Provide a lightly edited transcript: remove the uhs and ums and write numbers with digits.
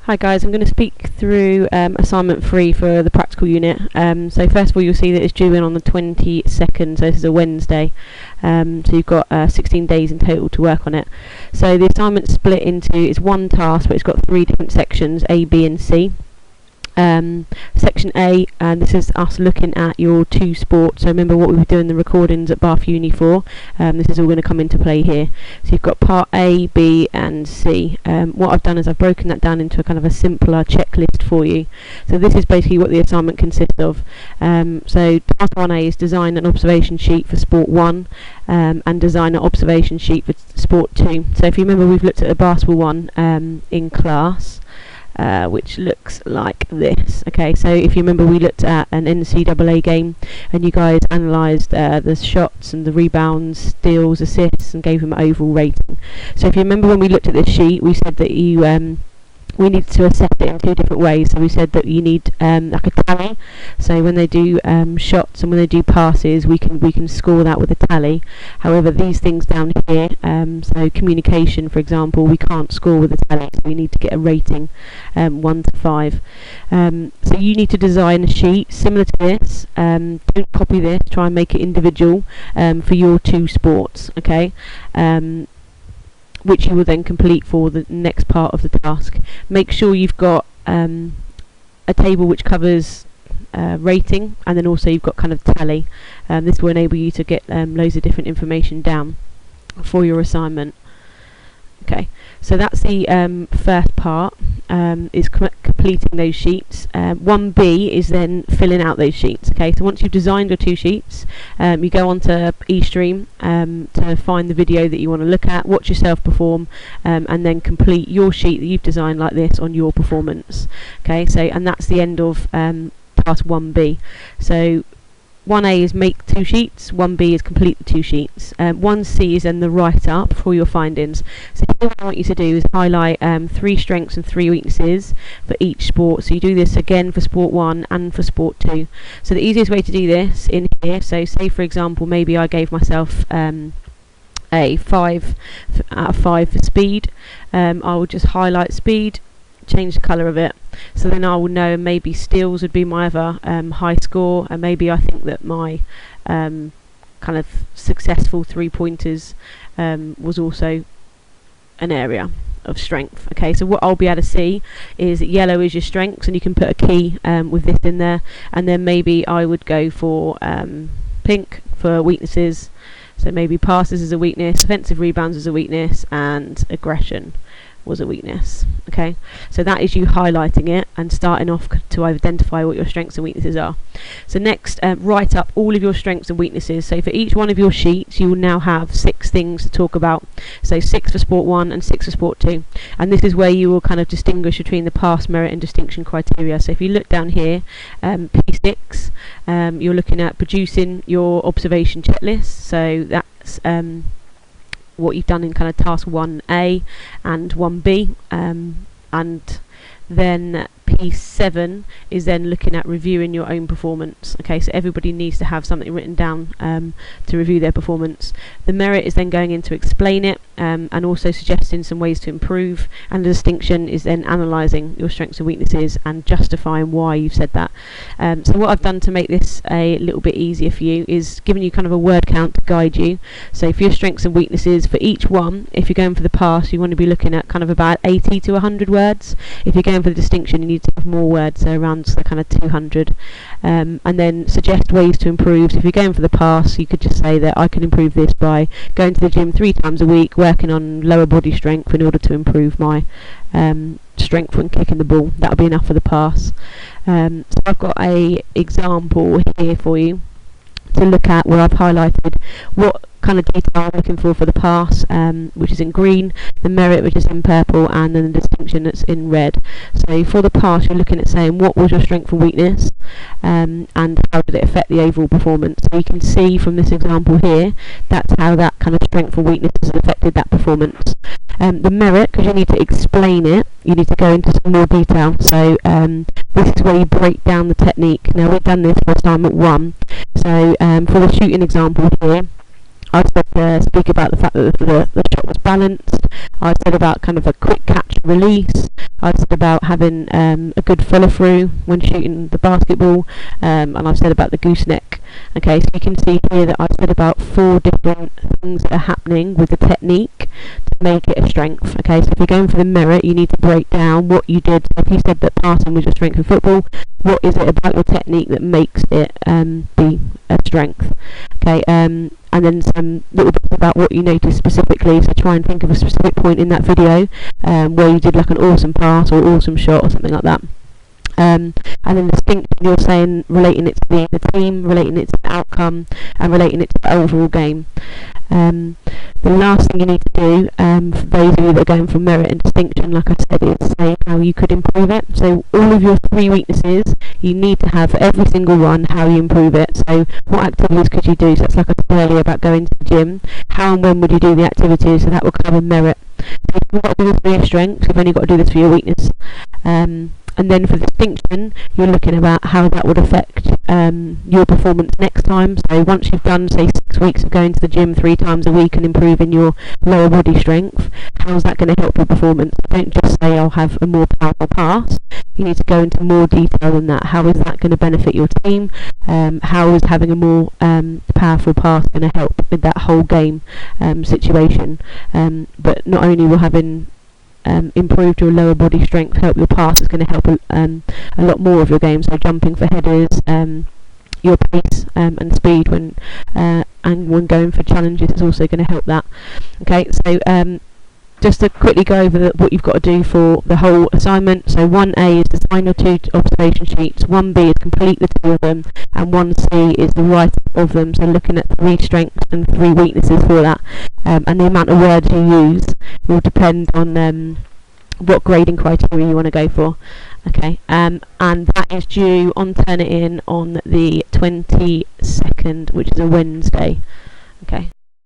Hi guys, I'm going to speak through assignment 3 for the practical unit. So first of all, you'll see that it's due in on the 22nd, so this is a Wednesday. So you've got 16 days in total to work on it. So the assignment's split into, it's one task, but it's got 3 different sections, A, B and C. Section A, and this is us looking at your 2 sports. So remember what we were doing the recordings at Bath Uni for. This is all going to come into play here. So you've got part A, B and C. What I've done is I've broken that down into a kind of a simpler checklist for you. So this is basically what the assignment consists of. So task 1A is design an observation sheet for sport 1 and design an observation sheet for sport 2. So if you remember, we've looked at the basketball one in class. Which looks like this. Okay, so if you remember, we looked at an NCAA game and you guys analysed the shots and the rebounds, steals, assists, and gave them an overall rating. So if you remember, when we looked at this sheet, we said that we need to assess it in 2 different ways. So we said that you need like a tally. So when they do shots and when they do passes, we can score that with a tally. However, these things down here, so communication, for example, we can't score with a tally. So we need to get a rating, 1 to 5. So you need to design a sheet similar to this. Don't copy this. Try and make it individual for your 2 sports. Okay. Which you will then complete for the next part of the task. Make sure you've got a table which covers rating, and then also you've got kind of tally. This will enable you to get loads of different information down for your assignment. Okay, so that's the first part, is completing those sheets. 1B is then filling out those sheets. Okay, so once you've designed your 2 sheets, you go on to eStream to find the video that you want to look at, watch yourself perform, and then complete your sheet that you've designed like this on your performance. Okay, so and that's the end of task 1B. So 1A is make 2 sheets, 1B is complete the 2 sheets. 1C is then the write-up for your findings. So what I want you to do is highlight 3 strengths and 3 weaknesses for each sport. So you do this again for sport 1 and for sport 2. So the easiest way to do this in here, so say for example, maybe I gave myself a 5 out of 5 for speed. I will just highlight speed, change the colour of it, so then I will know maybe steals would be my other high score, and maybe I think that my kind of successful 3-pointers was also an area of strength. Okay, so what I'll be able to see is that yellow is your strengths, and you can put a key with this in there, and then maybe I would go for pink for weaknesses. So maybe passes is a weakness, offensive rebounds is a weakness, and aggression was a weakness. Okay, so that is you highlighting it and starting off to identify what your strengths and weaknesses are. So next, write up all of your strengths and weaknesses. So for each one of your sheets, you will now have 6 things to talk about. So 6 for sport 1 and 6 for sport 2, and this is where you will kind of distinguish between the pass, merit and distinction criteria. So if you look down here, P6, you're looking at producing your observation checklist. So that's what you've done in kind of task 1A and 1B, and then P7 is then looking at reviewing your own performance. Okay, so everybody needs to have something written down to review their performance. The merit is then going in to explain it and also suggesting some ways to improve, and the distinction is then analysing your strengths and weaknesses and justifying why you've said that. So what I've done to make this a little bit easier for you is giving you kind of a word count to guide you. So for your strengths and weaknesses, for each one, if you're going for the pass, you want to be looking at kind of about 80 to 100 words. If you're going for the distinction, you need to have more words, so around the kind of 200, and then suggest ways to improve. So if you're going for the pass, you could just say that I can improve this by going to the gym 3 times a week, working on lower body strength in order to improve my strength when kicking the ball. That'll be enough for the pass. So I've got a example here for you to look at where I've highlighted what kind of detail I'm looking for the pass, which is in green, the merit, which is in purple, and then the distinction that's in red. So for the pass, you're looking at saying what was your strength and weakness, and how did it affect the overall performance. So you can see from this example here, that's how that kind of strength or weakness has affected that performance. The merit, because you need to explain it, you need to go into some more detail. So this is where you break down the technique. Now we've done this for assignment 1. So for the shooting example here, I said speak about the fact that the shot was balanced. I said about kind of a quick catch and release. I said about having a good follow through when shooting the basketball, and I've said about the gooseneck. Okay, so you can see here that I've said about 4 different things that are happening with the technique to make it a strength. Okay, so if you're going for the merit, you need to break down what you did. So if you said that passing was your strength in football, what is it about your technique that makes it be a strength? Okay, and then some little bits about what you noticed specifically. So try and think of a specific point in that video where you did like an awesome pass or awesome shot or something like that. And then distinction, you're saying relating it to the team, relating it to the outcome, and relating it to the overall game. The last thing you need to do, for those of you that are going for merit and distinction, like I said, is say how you could improve it. So all of your 3 weaknesses, you need to have for every single one how you improve it. So what activities could you do? So that's like I said earlier about going to the gym. How and when would you do the activities? So that will cover merit. So you've got to do this for your strengths, you've only got to do this for your weakness. And then for distinction, you're looking about how that would affect your performance next time. So once you've done, say, 6 weeks of going to the gym 3 times a week and improving your lower body strength, how's that going to help your performance? Don't just say, I'll have a more powerful pass. You need to go into more detail than that. How is that going to benefit your team? How is having a more powerful pass going to help with that whole game situation? But not only will having improved your lower body strength help your pass, it's going to help a lot more of your game. So jumping for headers, your pace and speed when going for challenges is also going to help that. Okay, so just to quickly go over what you've got to do for the whole assignment. So 1A is design your 2 observation sheets, 1B is complete the 2 of them, and 1C is the write-up of them. So looking at 3 strengths and 3 weaknesses for that. And the amount of words you use will depend on what grading criteria you want to go for. Okay, and that is due on Turnitin on the 22nd, which is a Wednesday. Okay.